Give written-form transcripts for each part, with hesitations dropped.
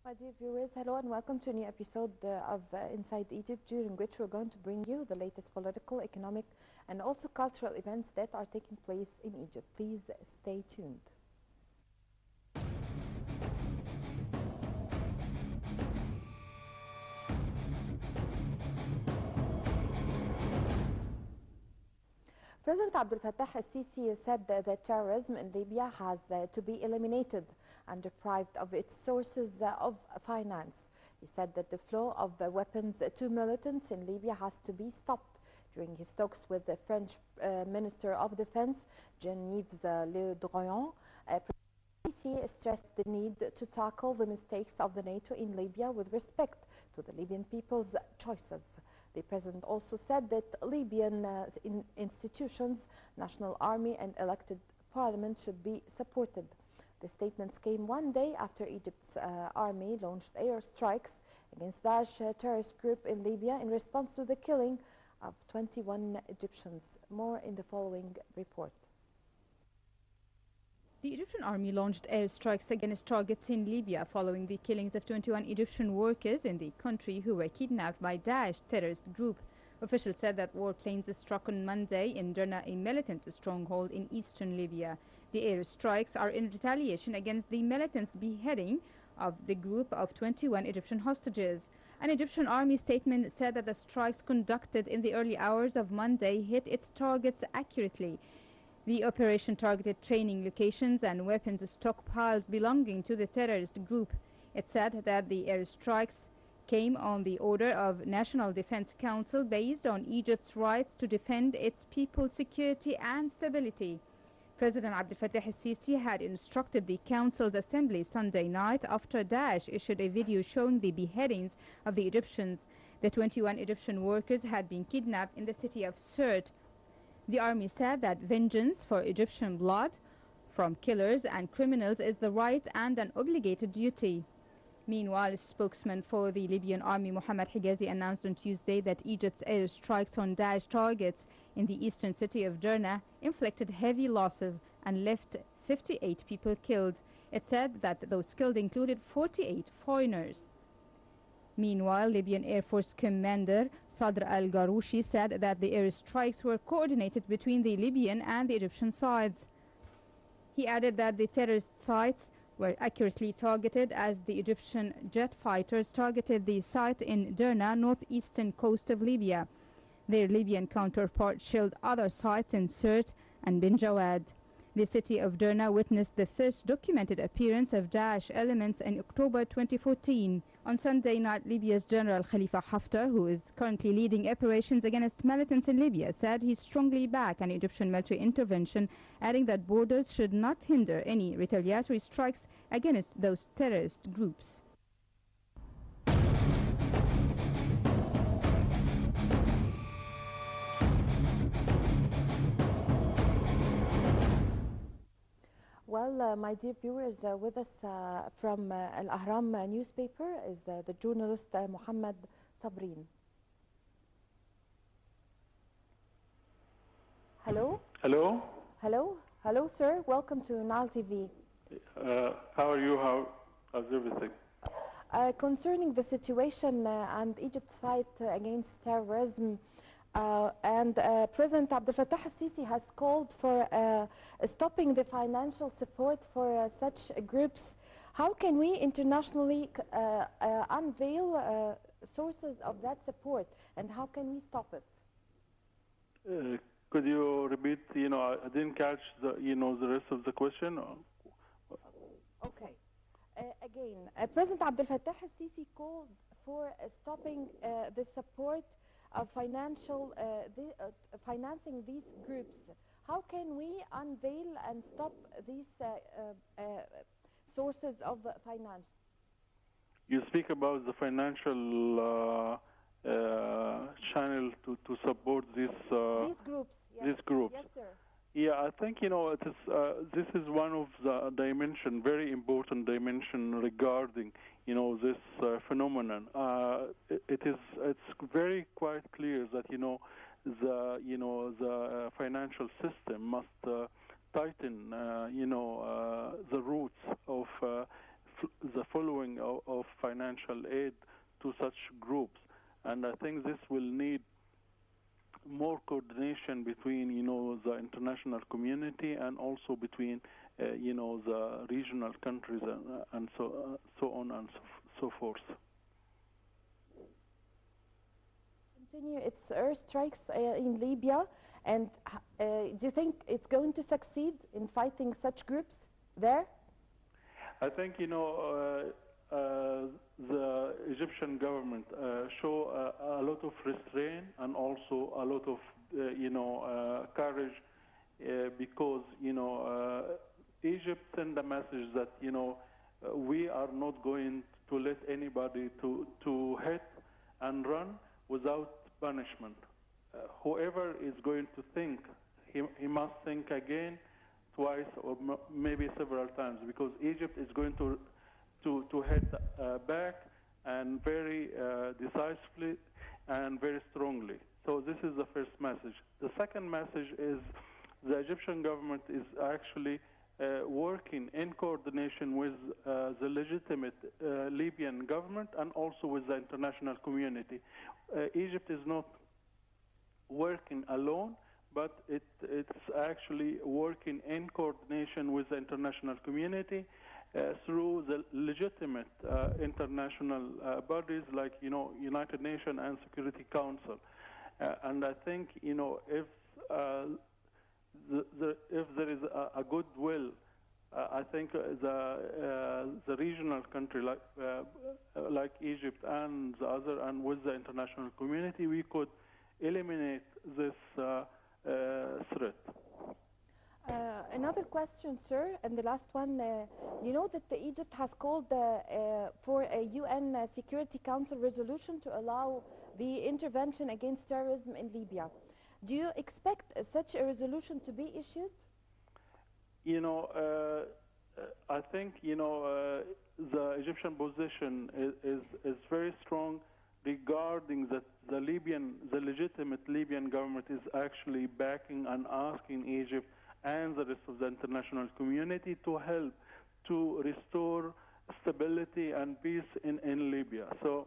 My dear viewers, hello and welcome to a new episode of Inside Egypt, during which we're going to bring you the latest political, economic and also cultural events that are taking place in Egypt. Please stay tuned. President Abdel Fattah al-Sisi said that terrorism in Libya has to be eliminated and deprived of its sources of finance. He said that the flow of weapons to militants in Libya has to be stopped. During his talks with the French Minister of Defense, Jean-Yves Le Drian, President al-Sisi stressed the need to tackle the mistakes of the NATO in Libya with respect to the Libyan people's choices. The president also said that Libyan institutions, national army and elected parliament should be supported. The statements came one day after Egypt's army launched airstrikes against Daesh terrorist group in Libya in response to the killing of 21 Egyptians. More in the following report. The Egyptian army launched airstrikes against targets in Libya following the killings of 21 Egyptian workers in the country who were kidnapped by Daesh terrorist group. Officials said that warplanes struck on Monday in Derna, a militant stronghold in eastern Libya. The airstrikes are in retaliation against the militants' beheading of the group of 21 Egyptian hostages. An Egyptian army statement said that the strikes conducted in the early hours of Monday hit its targets accurately. The operation targeted training locations and weapons stockpiles belonging to the terrorist group. It said that the airstrikes came on the order of National Defense Council based on Egypt's rights to defend its people's security and stability. President Abdel Fattah al-Sisi had instructed the council's assembly Sunday night after Daesh issued a video showing the beheadings of the Egyptians. The 21 Egyptian workers had been kidnapped in the city of Sirte. The army said that vengeance for Egyptian blood from killers and criminals is the right and an obligated duty. Meanwhile, a spokesman for the Libyan army, Mohammed Higazi, announced on Tuesday that Egypt's airstrikes on Daesh targets in the eastern city of Derna inflicted heavy losses and left 58 people killed. It said that those killed included 48 foreigners. Meanwhile, Libyan Air Force Commander Sadr al-Garouchi said that the airstrikes were coordinated between the Libyan and the Egyptian sides. He added that the terrorist sites were accurately targeted as the Egyptian jet fighters targeted the site in Derna, northeastern coast of Libya. Their Libyan counterpart shelled other sites in Sirte and Bin Jawad. The city of Derna witnessed the first documented appearance of Daesh elements in October 2014. On Sunday night, Libya's General Khalifa Haftar, who is currently leading operations against militants in Libya, said he strongly backed an Egyptian military intervention, adding that borders should not hinder any retaliatory strikes against those terrorist groups. Well, my dear viewers, with us from Al-Ahram newspaper is the journalist Mohammed Sabrin. Hello? Hello? Hello? Hello, sir. Welcome to Nile TV. How are you? How's everything? Concerning the situation and Egypt's fight against terrorism, President Abdel Fattah al-Sisi has called for stopping the financial support for such groups. How can we internationally unveil sources of that support, and how can we stop it? Could you repeat? I didn't catch the rest of the question. Okay. Again, President Abdel Fattah al-Sisi called for stopping the support of financing these groups. How can we unveil and stop these sources of finance? You speak about the financial channel to support these groups. Yes. These groups. Yes, sir. Yeah, I think it is. This is one of the dimension, very important dimension regarding this phenomenon. It's very quite clear that the financial system must tighten the roots of the following of financial aid to such groups. And I think this will need more coordination between, the international community and also between, the regional countries and so on and so forth. Continue its airstrikes in Libya, and do you think it's going to succeed in fighting such groups there? I think, the Egyptian government show a lot of restraint and also a lot of, courage because, Egypt sent a message that, we are not going to let anybody to hit and run without punishment. Whoever is going to think, he must think again, twice, or maybe several times, because Egypt is going to hit back and very decisively and very strongly. So this is the first message. The second message is the Egyptian government is actually working in coordination with the legitimate Libyan government and also with the international community. Egypt is not working alone, but it's actually working in coordination with the international community through the legitimate international bodies like, United Nations and Security Council. And I think, if there is a goodwill, I think the regional country like Egypt and the other, and with the international community, we could eliminate this threat. Another question, sir, and the last one. You know that Egypt has called for a UN Security Council resolution to allow the intervention against terrorism in Libya. Do you expect such a resolution to be issued? I think, the Egyptian position is very strong regarding that the legitimate Libyan government is actually backing and asking Egypt and the rest of the international community to help to restore stability and peace in Libya. So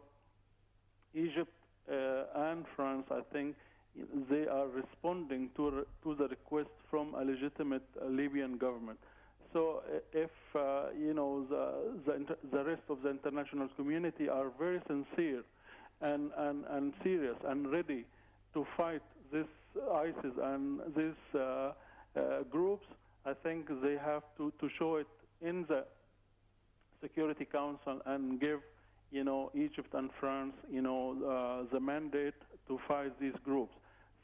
Egypt and France, I think, they are responding to the request from a legitimate Libyan government. So if the rest of the international community are very sincere and serious and ready to fight this ISIS and these groups, I think they have to show it in the Security Council and give Egypt and France the mandate to fight these groups.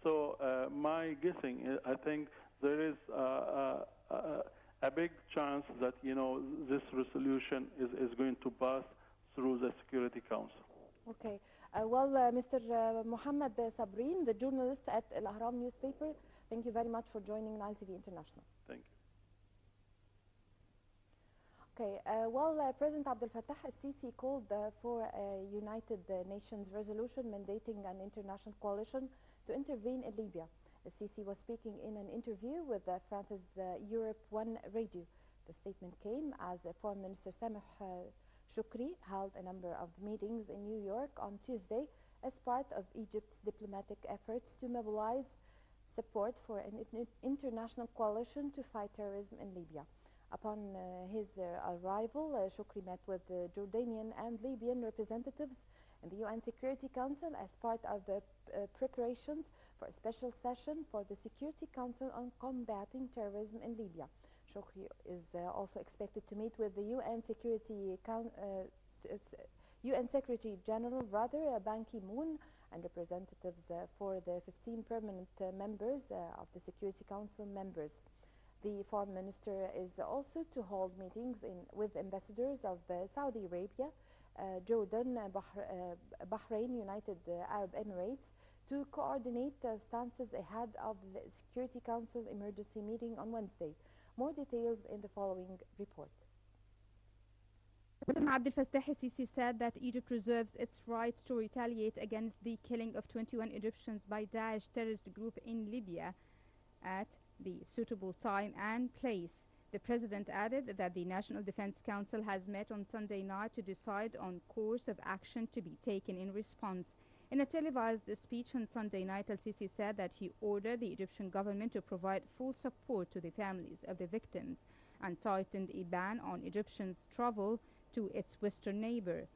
So my guessing, I think there is a big chance that this resolution is going to pass through the Security Council. Okay. Well, Mr. Mohammed Sabreen, the journalist at Al Ahram newspaper, thank you very much for joining Nile TV International. Thank you. Okay. President Abdel Fattah al-Sisi called for a United Nations resolution mandating an international coalition to intervene in Libya. Al-Sisi was speaking in an interview with France's Europe 1 radio. The statement came as Foreign Minister Sameh Shoukry held a number of meetings in New York on Tuesday as part of Egypt's diplomatic efforts to mobilize support for an international coalition to fight terrorism in Libya. Upon his arrival, Shoukry met with the Jordanian and Libyan representatives in the UN Security Council as part of the preparations for a special session for the Security Council on combating terrorism in Libya. Shoukry is also expected to meet with the UN Secretary General, Ban Ki-moon, and representatives for the 15 permanent members of the Security Council members. The foreign minister is also to hold meetings with ambassadors of Saudi Arabia, Jordan, Bahrain, United Arab Emirates, to coordinate stances ahead of the Security Council emergency meeting on Wednesday. More details in the following report. President Abdel Fattah al-Sisi said that Egypt reserves its right to retaliate against the killing of 21 Egyptians by Daesh terrorist group in Libya at the suitable time and place. The president added that the National Defense Council has met on Sunday night to decide on course of action to be taken in response. In a televised speech on Sunday night, al-Sisi said that he ordered the Egyptian government to provide full support to the families of the victims and tightened a ban on Egyptians' travel to its western neighbor.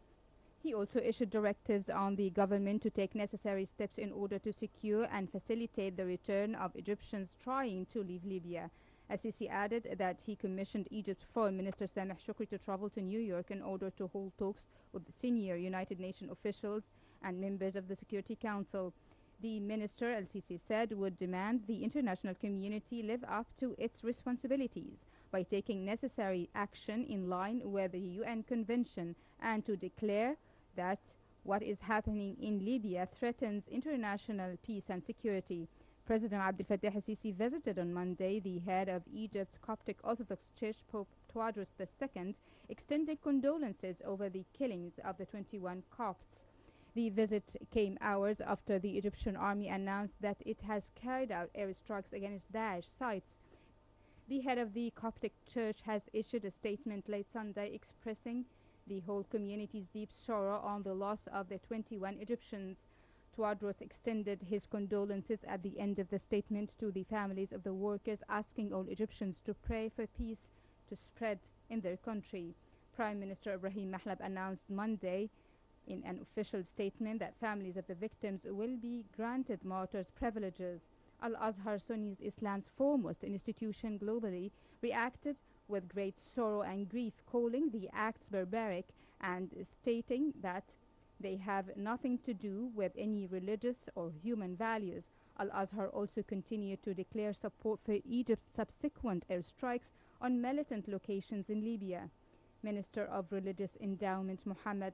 He also issued directives on the government to take necessary steps in order to secure and facilitate the return of Egyptians trying to leave Libya. Al-Sisi added that he commissioned Egypt's Foreign Minister Sameh Shukri to travel to New York in order to hold talks with senior United Nations officials and members of the Security Council. The minister, al-Sisi said, would demand the international community live up to its responsibilities by taking necessary action in line with the UN Convention and to declare that what is happening in Libya threatens international peace and security. President Abdel Fattah al-Sisi visited on Monday the head of Egypt's Coptic Orthodox Church, Pope Tawadros II, extending condolences over the killings of the 21 Copts. The visit came hours after the Egyptian army announced that it has carried out airstrikes against Daesh sites. The head of the Coptic Church has issued a statement late Sunday expressing the whole community's deep sorrow on the loss of the 21 Egyptians. Tawadros extended his condolences at the end of the statement to the families of the workers, asking all Egyptians to pray for peace to spread in their country. Prime Minister Ibrahim Mahlab announced Monday in an official statement that families of the victims will be granted martyrs' privileges. Al-Azhar, Sunni Islam's foremost institution globally, reacted with great sorrow and grief, calling the acts barbaric and stating that they have nothing to do with any religious or human values. Al-Azhar also continued to declare support for Egypt's subsequent airstrikes on militant locations in Libya. Minister of Religious Endowment Mohammed